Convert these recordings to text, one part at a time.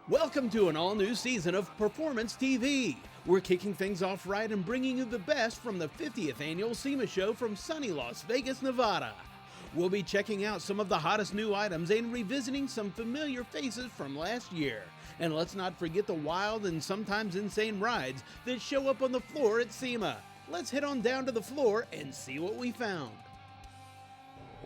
Welcome to an all-new season of Performance TV. We're kicking things off right and bringing you the best from the 50th annual SEMA show from sunny Las Vegas, Nevada. We'll be checking out some of the hottest new items and revisiting some familiar faces from last year. And let's not forget the wild and sometimes insane rides that show up on the floor at SEMA. Let's head on down to the floor and see what we found.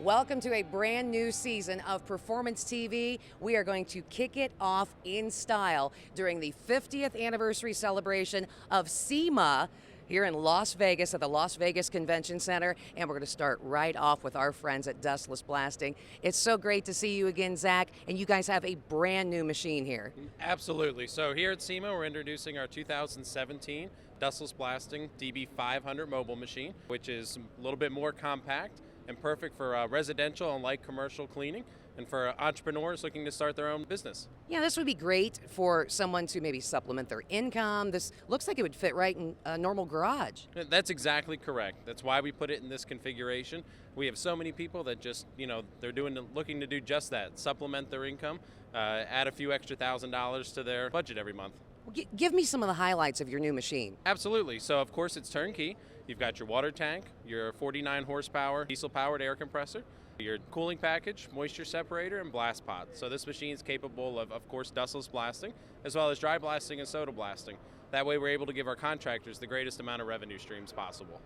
Welcome to a brand new season of Performance TV. We are going to kick it off in style during the 50th anniversary celebration of SEMA here in Las Vegas at the Las Vegas Convention Center. And we're going to start right off with our friends at Dustless Blasting. It's so great to see you again, Zach, and you guys have a brand new machine here. Absolutely. So here at SEMA, we're introducing our 2017 Dustless Blasting DB500 mobile machine, which is a little bit more compact and perfect for residential and light commercial cleaning, and for entrepreneurs looking to start their own business. Yeah, this would be great for someone to maybe supplement their income. This looks like it would fit right in a normal garage. That's exactly correct. That's why we put it in this configuration. We have so many people that just, they're looking to do just that, supplement their income, add a few extra $1,000s to their budget every month. Well, give me some of the highlights of your new machine. Absolutely. So, of course, it's turnkey. You've got your water tank, your 49 horsepower diesel-powered air compressor, your cooling package, moisture separator, and blast pot. So this machine is capable of course, dustless blasting, as well as dry blasting and soda blasting. That way we're able to give our contractors the greatest amount of revenue streams possible.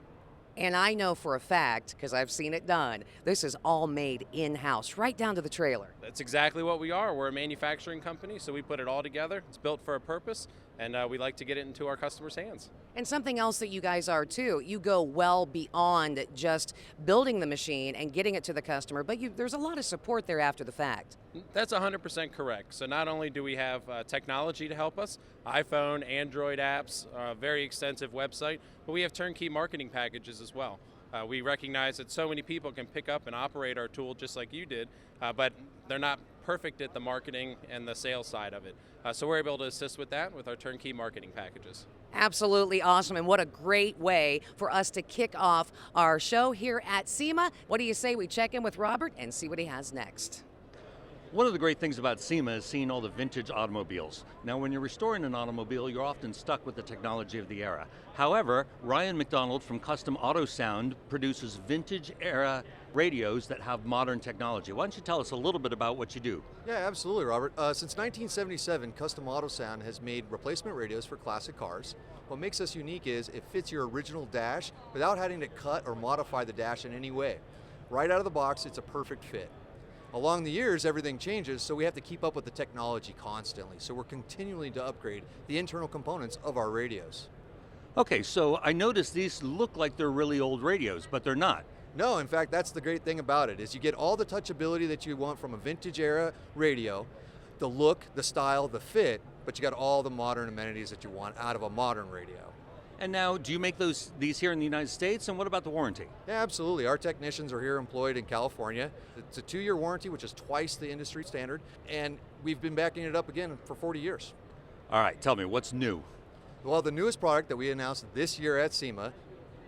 And I know for a fact, because I've seen it done, this is all made in-house, right down to the trailer. That's exactly what we are. We're a manufacturing company, so we put it all together. It's built for a purpose, and we like to get it into our customers' hands. And something else that you guys are too, you go well beyond just building the machine and getting it to the customer, but there's a lot of support there after the fact. That's 100% correct. So not only do we have technology to help us, iPhone, Android apps, a very extensive website, but we have turnkey marketing packages as well. We recognize that so many people can pick up and operate our tool just like you did, but they're not perfect at the marketing and the sales side of it. So we're able to assist with that with our turnkey marketing packages. Absolutely awesome, and what a great way for us to kick off our show here at SEMA. What do you say we check in with Robert and see what he has next? One of the great things about SEMA is seeing all the vintage automobiles. Now, when you're restoring an automobile, you're often stuck with the technology of the era. However, Ryan McDonald from Custom Auto Sound produces vintage era radios that have modern technology. Why don't you tell us a little bit about what you do? Yeah, absolutely, Robert. Since 1977, Custom Auto Sound has made replacement radios for classic cars. What makes us unique is it fits your original dash without having to cut or modify the dash in any way. Right out of the box, it's a perfect fit. Along the years, everything changes, so we have to keep up with the technology constantly. So we're continuing to upgrade the internal components of our radios. Okay, so I noticed these look like they're really old radios, but they're not. No, in fact, that's the great thing about it, is you get all the touchability that you want from a vintage era radio, the look, the style, the fit, but you got all the modern amenities that you want out of a modern radio. And now, do you make these here in the United States, and what about the warranty? Yeah, absolutely. Our technicians are here employed in California. It's a 2-year warranty, which is twice the industry standard, and we've been backing it up again for 40 years. All right, tell me, what's new? Well, the newest product that we announced this year at SEMA,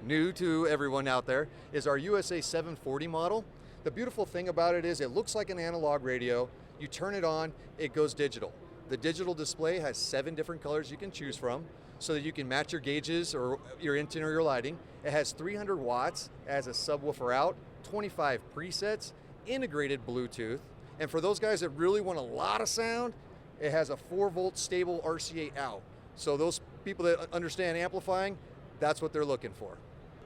new to everyone out there, is our USA 740 model. The beautiful thing about it is it looks like an analog radio. You turn it on, it goes digital. The digital display has 7 different colors you can choose from, so that you can match your gauges or your interior lighting. It has 300 watts, it has a subwoofer out, 25 presets, integrated Bluetooth, and for those guys that really want a lot of sound, it has a 4-volt stable RCA out. So those people that understand amplifying, that's what they're looking for.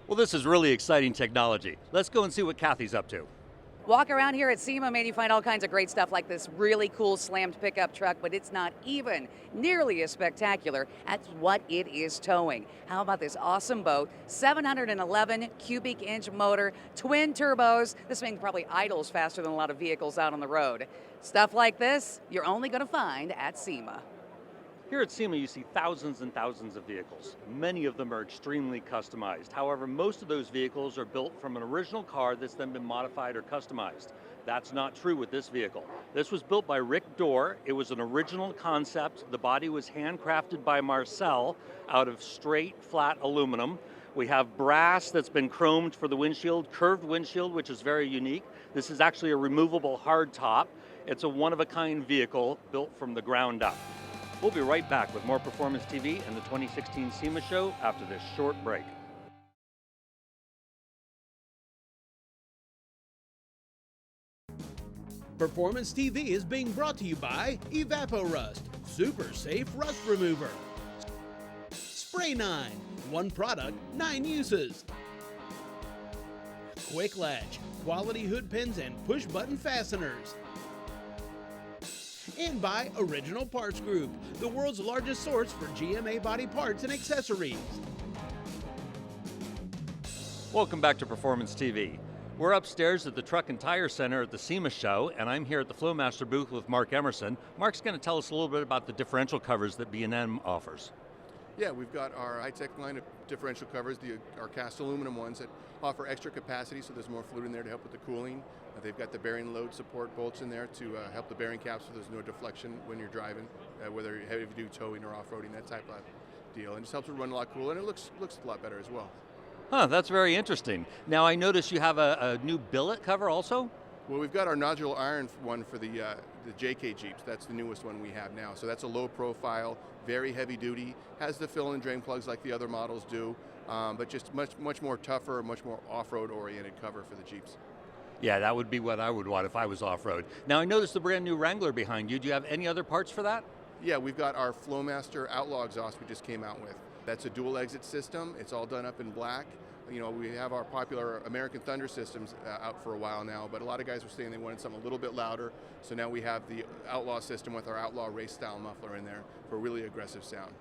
Well, this is really exciting technology. Let's go and see what Kathy's up to. Walk around here at SEMA, man, you find all kinds of great stuff like this really cool slammed pickup truck, but it's not even nearly as spectacular as what it is towing. How about this awesome boat? 711 cubic inch motor, twin turbos. This thing probably idles faster than a lot of vehicles out on the road. Stuff like this, you're only going to find at SEMA. Here at SEMA, you see thousands and thousands of vehicles. Many of them are extremely customized. However, most of those vehicles are built from an original car that's then been modified or customized. That's not true with this vehicle. This was built by Rick Dorr. It was an original concept. The body was handcrafted by Marcel out of straight, flat aluminum. We have brass that's been chromed for the windshield, curved windshield, which is very unique. This is actually a removable hard top. It's a one-of-a-kind vehicle built from the ground up. We'll be right back with more Performance TV and the 2016 SEMA show after this short break. Performance TV is being brought to you by Evapo-Rust, super safe rust remover. Spray 9, one product, 9 uses. Quick Latch, quality hood pins and push button fasteners. And by Original Parts Group, the world's largest source for GMA body parts and accessories. Welcome back to Performance TV. We're upstairs at the Truck and Tire Center at the SEMA show, and I'm here at the Flowmaster booth with Mark Emerson. Mark's going to tell us a little bit about the differential covers that B&M offers. Yeah, we've got our high-tech line of differential covers, our cast aluminum ones that offer extra capacity, so there's more fluid in there to help with the cooling. They've got the bearing load support bolts in there to help the bearing caps so there's no deflection when you're driving, whether you're heavy duty towing or off-roading, that type of deal. And it just helps it run a lot cooler, and it looks a lot better as well. Huh, that's very interesting. Now I notice you have a new billet cover also? Well, we've got our nodular iron one for the JK Jeeps. That's the newest one we have now. So that's a low profile, very heavy duty, has the fill and drain plugs like the other models do, but just much more tougher, much more off-road oriented cover for the Jeeps. Yeah, that would be what I would want if I was off-road. Now I noticed the brand new Wrangler behind you. Do you have any other parts for that? Yeah, we've got our Flowmaster Outlaw exhaust we just came out with. That's a dual exit system. It's all done up in black. You know, we have our popular American Thunder systems out for a while now, but a lot of guys were saying they wanted something a little bit louder. So now we have the Outlaw system with our Outlaw race style muffler in there for really aggressive sound.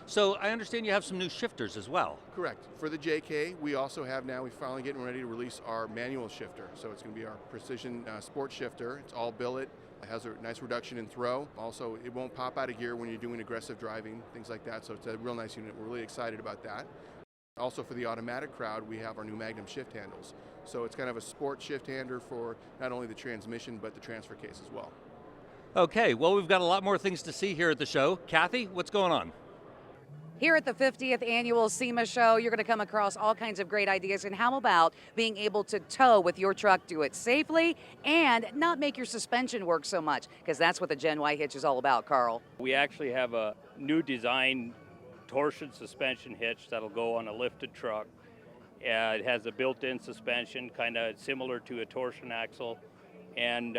So I understand you have some new shifters as well. Correct. For the JK, we also have now, we're finally getting ready to release our manual shifter. So it's going to be our precision sport shifter. It's all billet. It has a nice reduction in throw. Also, it won't pop out of gear when you're doing aggressive driving, things like that. So it's a real nice unit. We're really excited about that. Also for the automatic crowd, we have our new Magnum shift handles. So it's kind of a sport shift hander for not only the transmission, but the transfer case as well. Okay, well we've got a lot more things to see here at the show. Kathy, what's going on? Here at the 50th annual SEMA show, you're going to come across all kinds of great ideas. And how about being able to tow with your truck, do it safely, and not make your suspension work so much? Because that's what the Gen Y hitch is all about, Carl. We actually have a new design torsion suspension hitch that'll go on a lifted truck. It has a built-in suspension, kind of similar to a torsion axle. And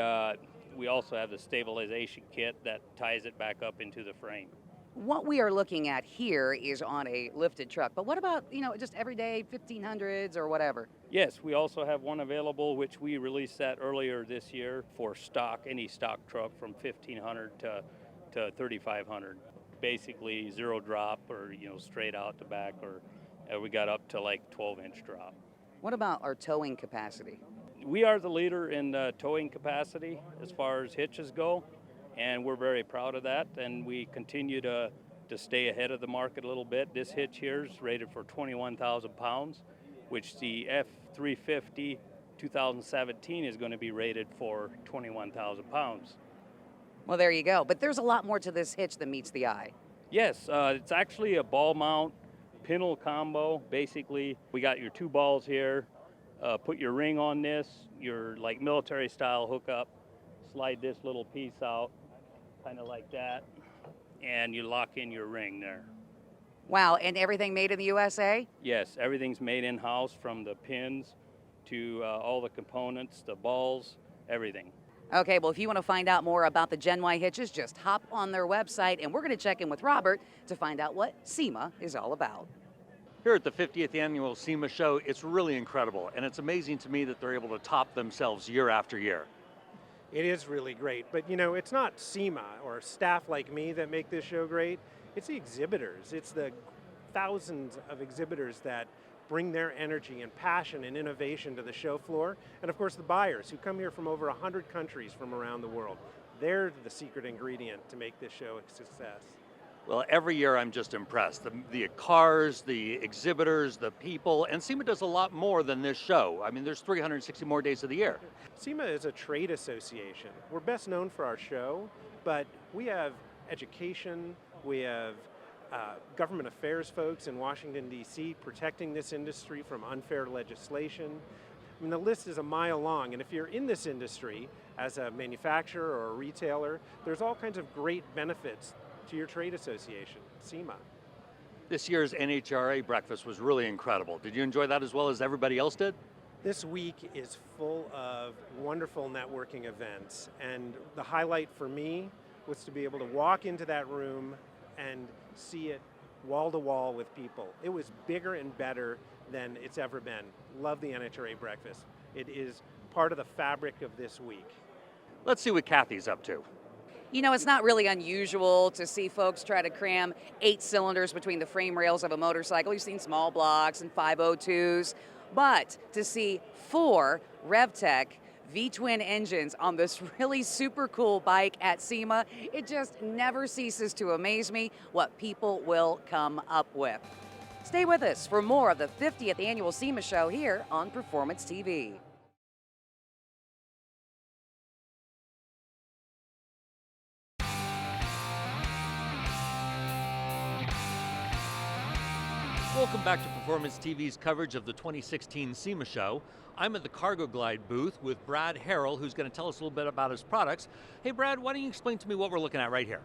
we also have the stabilization kit that ties it back up into the frame. What we are looking at here is on a lifted truck, but what about, just everyday 1500s or whatever? Yes, we also have one available, which we released that earlier this year for stock, any stock truck from 1500 to 3500. Basically zero drop or, straight out the back, or we got up to like 12-inch drop. What about our towing capacity? We are the leader in towing capacity as far as hitches go. And we're very proud of that, and we continue to stay ahead of the market a little bit. This hitch here is rated for 21,000 pounds, which the F350 2017 is going to be rated for 21,000 pounds. Well, there you go. But there's a lot more to this hitch than meets the eye. Yes, it's actually a ball mount pintle combo. Basically, we got your two balls here. Put your ring on this, your like military style hookup. Slide this little piece out, kind of like that, and you lock in your ring there. Wow, and everything made in the USA? Yes, everything's made in-house, from the pins to all the components, the balls, everything. Okay, well, if you want to find out more about the Gen Y hitches, just hop on their website, and we're going to check in with Robert to find out what SEMA is all about. Here at the 50th annual SEMA show, it's really incredible, and it's amazing to me that they're able to top themselves year after year. It is really great, but it's not SEMA or staff like me that make this show great. It's the exhibitors. It's the thousands of exhibitors that bring their energy and passion and innovation to the show floor. And of course the buyers who come here from over 100 countries from around the world. They're the secret ingredient to make this show a success. Well, every year I'm just impressed. The cars, the exhibitors, the people, and SEMA does a lot more than this show. I mean, there's 360 more days of the year. SEMA is a trade association. We're best known for our show, but we have education, we have government affairs folks in Washington, D.C. protecting this industry from unfair legislation. I mean, the list is a mile long, and if you're in this industry as a manufacturer or a retailer, there's all kinds of great benefits to your trade association, SEMA. This year's NHRA breakfast was really incredible. Did you enjoy that as well as everybody else did? This week is full of wonderful networking events, and the highlight for me was to be able to walk into that room and see it wall to wall with people. It was bigger and better than it's ever been. Love the NHRA breakfast. It is part of the fabric of this week. Let's see what Kathy's up to. You know, it's not really unusual to see folks try to cram 8 cylinders between the frame rails of a motorcycle. You've seen small blocks and 502s, but to see 4 RevTech V-twin engines on this really super cool bike at SEMA, it just never ceases to amaze me what people will come up with. Stay with us for more of the 50th annual SEMA show here on Performance TV. Welcome back to Performance TV's coverage of the 2016 SEMA show. I'm at the Cargo Glide booth with Brad Harrell, who's going to tell us a little bit about his products. Hey Brad, why don't you explain to me what we're looking at right here?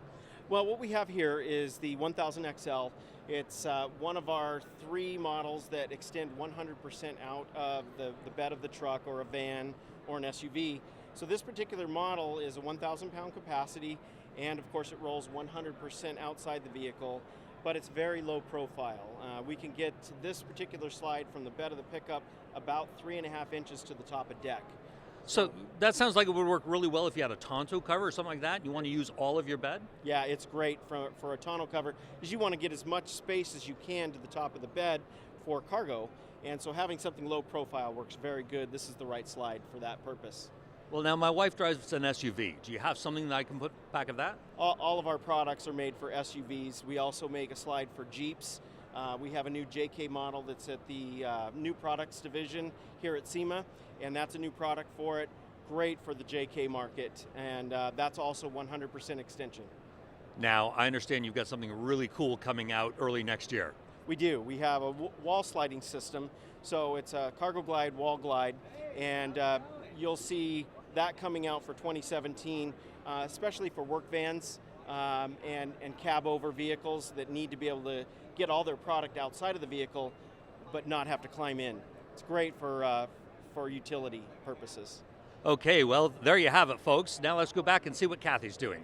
Well, what we have here is the 1000 XL. It's one of our 3 models that extend 100% out of the bed of the truck or a van or an SUV. So this particular model is a 1,000 pound capacity, and of course it rolls 100% outside the vehicle, but it's very low profile. We can get this particular slide from the bed of the pickup about 3.5 inches to the top of deck. So that sounds like it would work really well if you had a tonneau cover or something like that. You want to use all of your bed? Yeah, it's great for a tonneau cover, because you want to get as much space as you can to the top of the bed for cargo, and so having something low profile works very good. This is the right slide for that purpose. Well, now my wife drives an SUV. Do you have something that I can put back of that? All of our products are made for SUVs. We also make a slide for Jeeps. We have a new JK model that's at the new products division here at SEMA, and that's a new product for it. Great for the JK market, and that's also 100% extension. Now, I understand you've got something really cool coming out early next year. We do. We have a wall sliding system, so it's a Cargo Glide wall glide, and you'll see that coming out for 2017, especially for work vans and cab over vehicles that need to be able to get all their product outside of the vehicle but not have to climb in. It's great for utility purposes. Okay, well, there you have it, folks. Now let's go back and see what Kathy's doing.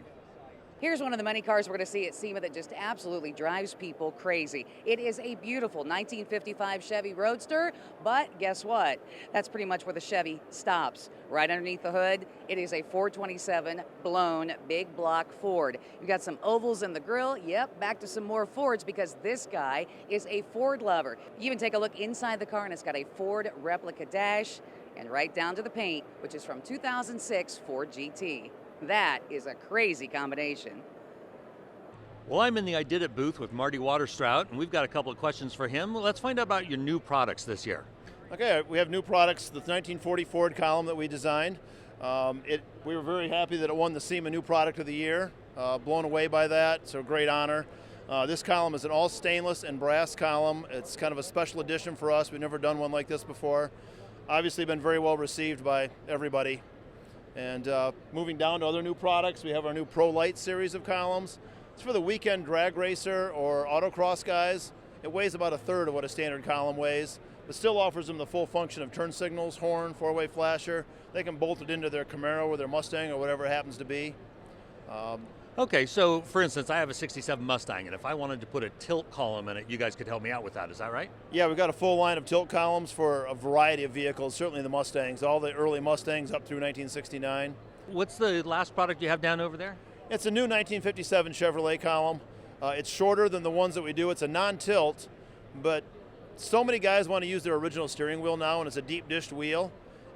Here's one of the many cars we're going to see at SEMA that just absolutely drives people crazy. It is a beautiful 1955 Chevy Roadster, but guess what? That's pretty much where the Chevy stops. Right underneath the hood, it is a 427 blown big block Ford. You've got some ovals in the grille. Yep, back to some more Fords, because this guy is a Ford lover. You even take a look inside the car and it's got a Ford replica dash, and right down to the paint, which is from 2006 Ford GT. That is a crazy combination. Well, I'm in the Ididit booth with Marty Waterstrout, and we've got a couple of questions for him. Let's find out about your new products this year. Okay, we have new products, the 1940 Ford column that we designed. We were very happy that it won the SEMA New Product of the Year. Blown away by that, so great honor. This column is an all stainless and brass column. It's kind of a special edition for us. We've never done one like this before. Obviously been very well received by everybody. And moving down to other new products, we have our new Pro Light series of columns. It's for the weekend drag racer or autocross guys. It weighs about 1/3 of what a standard column weighs, but still offers them the full function of turn signals, horn, four-way flasher. They can bolt it into their Camaro or their Mustang or whatever it happens to be. Okay, so for instance, I have a 67 Mustang, and if I wanted to put a tilt column in it, you guys could help me out with that, is that right? Yeah, we've got a full line of tilt columns for a variety of vehicles, certainly the Mustangs, all the early Mustangs up through 1969. What's the last product you have down over there? It's a new 1957 Chevrolet column. It's shorter than the ones that we do. It's a non-tilt, but so many guys want to use their original steering wheel now, and it's a deep dished wheel.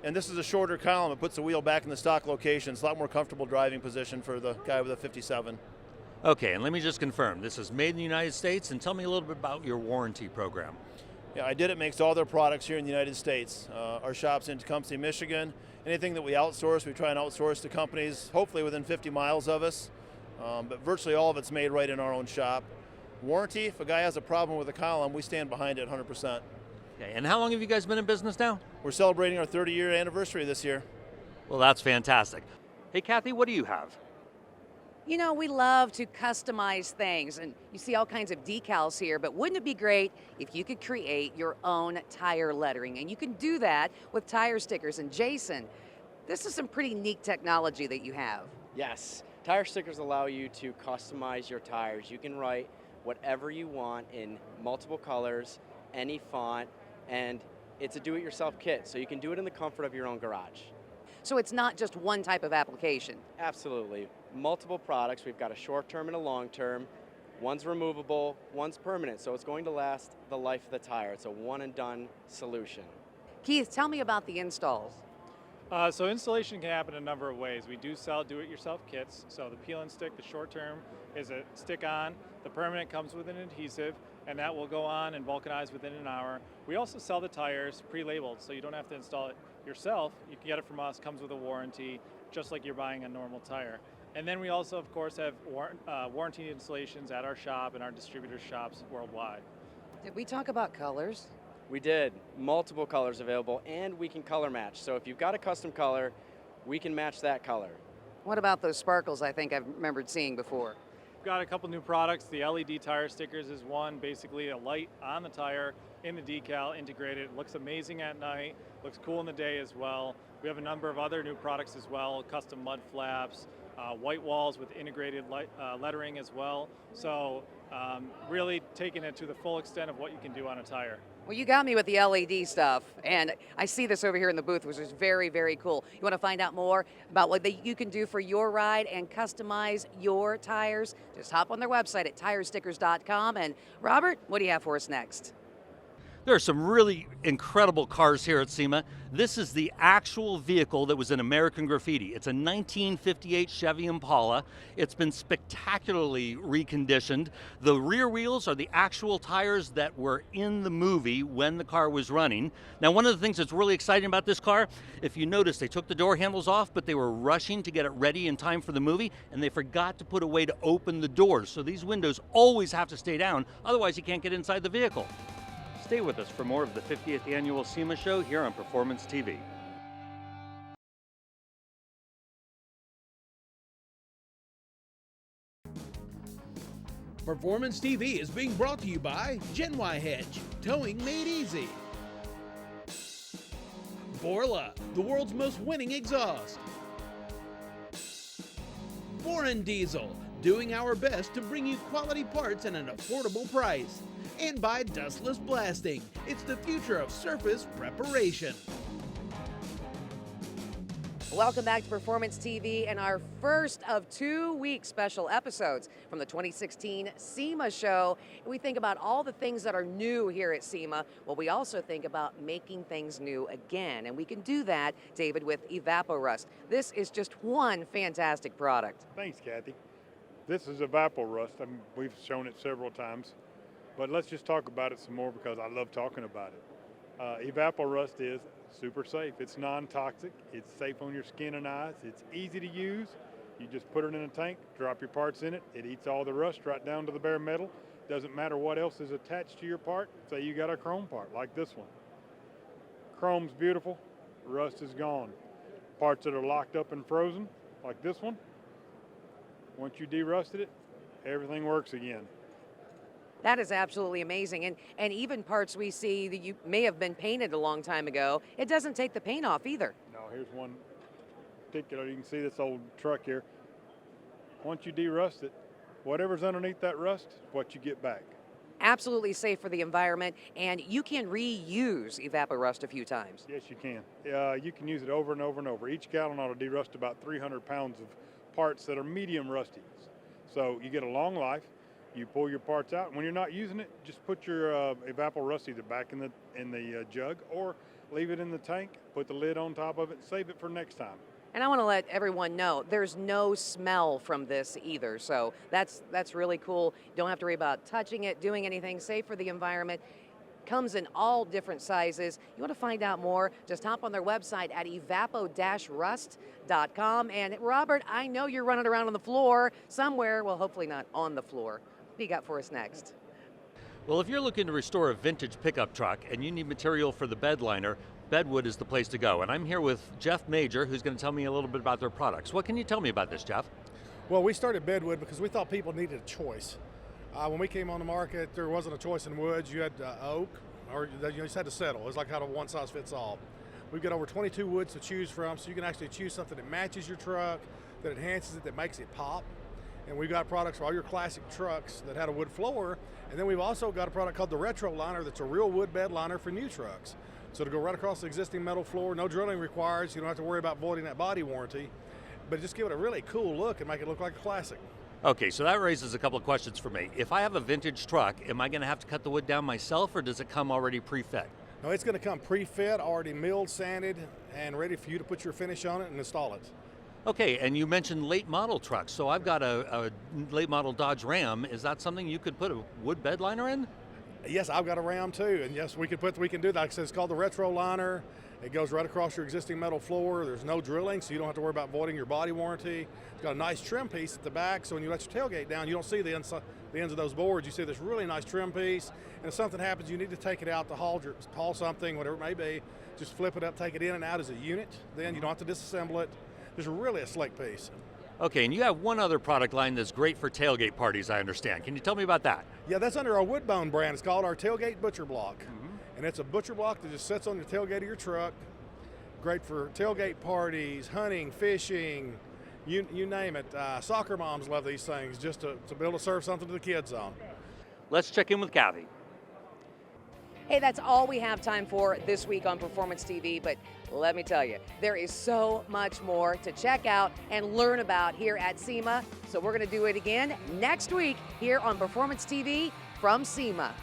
And this is a shorter column. It puts the wheel back in the stock location. It's a lot more comfortable driving position for the guy with a 57. Okay, and let me just confirm, this is made in the United States, and tell me a little bit about your warranty program. Yeah, Ididit makes all their products here in the United States. Our shop's in Tecumseh, Michigan. Anything that we outsource, we try and outsource to companies, hopefully within 50 miles of us. But virtually all of it's made right in our own shop. Warranty, if a guy has a problem with a column, we stand behind it 100%. Okay, and how long have you guys been in business now? We're celebrating our 30-year anniversary this year. Well, that's fantastic. Hey, Kathy, what do you have? You know, we love to customize things, and you see all kinds of decals here, but wouldn't it be great if you could create your own tire lettering? And you can do that with tire stickers. And Jason, this is some pretty neat technology that you have. Yes, tire stickers allow you to customize your tires. You can write whatever you want in multiple colors, any font, and it's a do-it-yourself kit, so you can do it in the comfort of your own garage. So it's not just one type of application. Absolutely. Multiple products. We've got a short term and a long term. One's removable, one's permanent, so it's going to last the life of the tire. It's a one and done solution. Keith, tell me about the installs. So installation can happen a number of ways. We do sell do-it-yourself kits. So the peel and stick, the short term is a stick on. The permanent comes with an adhesive, and that will go on and vulcanize within an hour. We also sell the tires pre-labeled, so you don't have to install it yourself. You can get it from us, comes with a warranty, just like you're buying a normal tire. And then we also, of course, have warranty installations at our shop and our distributor shops worldwide. Did we talk about colors? We did. Multiple colors available, and we can color match. So if you've got a custom color, we can match that color. What about those sparkles I think I've remembered seeing before? We've got a couple new products. The LED tire stickers is one, basically a light on the tire in the decal integrated. It looks amazing at night, looks cool in the day as well. We have a number of other new products as well, custom mud flaps, white walls with integrated lettering as well. So really taking it to the full extent of what you can do on a tire. Well, you got me with the LED stuff, and I see this over here in the booth, which is very, very cool. You want to find out more about what you can do for your ride and customize your tires? Just hop on their website at tirestickers.com. And Robert, what do you have for us next? There are some really incredible cars here at SEMA. This is the actual vehicle that was in American Graffiti. It's a 1958 Chevy Impala. It's been spectacularly reconditioned. The rear wheels are the actual tires that were in the movie when the car was running. Now, one of the things that's really exciting about this car, if you notice, they took the door handles off, but they were rushing to get it ready in time for the movie, and they forgot to put a way to open the doors. So these windows always have to stay down, otherwise you can't get inside the vehicle. Stay with us for more of the 50th Annual SEMA Show here on Performance TV. Performance TV is being brought to you by Gen Y Hedge, towing made easy. Borla, the world's most winning exhaust. Foreign Diesel, doing our best to bring you quality parts at an affordable price. And by Dustless Blasting, it's the future of surface preparation. Welcome back to Performance TV and our first of 2-week special episodes from the 2016 SEMA show. We think about all the things that are new here at SEMA. Well, we also think about making things new again, and we can do that, David, with Evapo-Rust. This is just one fantastic product. Thanks, Kathy. This is Evapo-Rust. We've shown it several times. But let's just talk about it some more because I love talking about it. Evapo-Rust is super safe. It's non-toxic. It's safe on your skin and eyes. It's easy to use. You just put it in a tank, drop your parts in it. It eats all the rust right down to the bare metal. Doesn't matter what else is attached to your part. Say you got a chrome part like this one. Chrome's beautiful. Rust is gone. Parts that are locked up and frozen like this one. Once you derusted it, everything works again. That is absolutely amazing. And even parts we see that you may have been painted a long time ago, it doesn't take the paint off either. No, here's one particular. You can see this old truck here. Once you derust it, whatever's underneath that rust is what you get back. Absolutely safe for the environment, and you can reuse Evapo-Rust a few times. Yes, you can. You can use it over and over and over. Each gallon ought to derust about 300 pounds of parts that are medium rusty. So you get a long life. You pull your parts out, and when you're not using it, just put your Evapo-Rust either back in the jug or leave it in the tank, put the lid on top of it, and save it for next time. And I want to let everyone know there's no smell from this either, so that's really cool. You don't have to worry about touching it, doing anything, safe for the environment. Comes in all different sizes. You want to find out more, just hop on their website at evapo-rust.com. And Robert, I know you're running around on the floor somewhere, well, hopefully not on the floor. What do you got for us next? Well, if you're looking to restore a vintage pickup truck and you need material for the bed liner, Bedwood is the place to go. And I'm here with Jeff Major, who's going to tell me a little bit about their products. What can you tell me about this, Jeff? Well, we started Bedwood because we thought people needed a choice. When we came on the market, there wasn't a choice in woods. You had oak, or you just had to settle. It was like how a one size fits all. We've got over 22 woods to choose from, so you can actually choose something that matches your truck, that enhances it, that makes it pop. And we've got products for all your classic trucks that had a wood floor. And then we've also got a product called the Retro Liner that's a real wood bed liner for new trucks. So to go right across the existing metal floor, no drilling required, so you don't have to worry about voiding that body warranty. But just give it a really cool look and make it look like a classic. Okay, so that raises a couple of questions for me. If I have a vintage truck, am I going to have to cut the wood down myself, or does it come already pre-fit? No, it's going to come pre-fit, already milled, sanded, and ready for you to put your finish on it and install it. Okay, and you mentioned late model trucks. So I've got a late model Dodge Ram. Is that something you could put a wood bed liner in? Yes, I've got a Ram too, and yes, we can do that. Like I said, it's called the Retro Liner. It goes right across your existing metal floor. There's no drilling, so you don't have to worry about voiding your body warranty. It's got a nice trim piece at the back, so when you let your tailgate down, you don't see the ends of those boards. You see this really nice trim piece, and if something happens, you need to take it out to haul something, whatever it may be, just flip it up, take it in and out as a unit. Then you don't have to disassemble it. Just really a slick piece. Okay, and you have one other product line that's great for tailgate parties, I understand. Can you tell me about that? Yeah, that's under our Woodbone brand. It's called our Tailgate Butcher Block. And it's a butcher block that just sits on the tailgate of your truck. Great for tailgate parties, hunting, fishing, you name it. Soccer moms love these things just to be able to serve something to the kids on. Let's check in with Kathy. Hey, that's all we have time for this week on Performance TV, but let me tell you, there is so much more to check out and learn about here at SEMA. So we're going to do it again next week here on Performance TV from SEMA.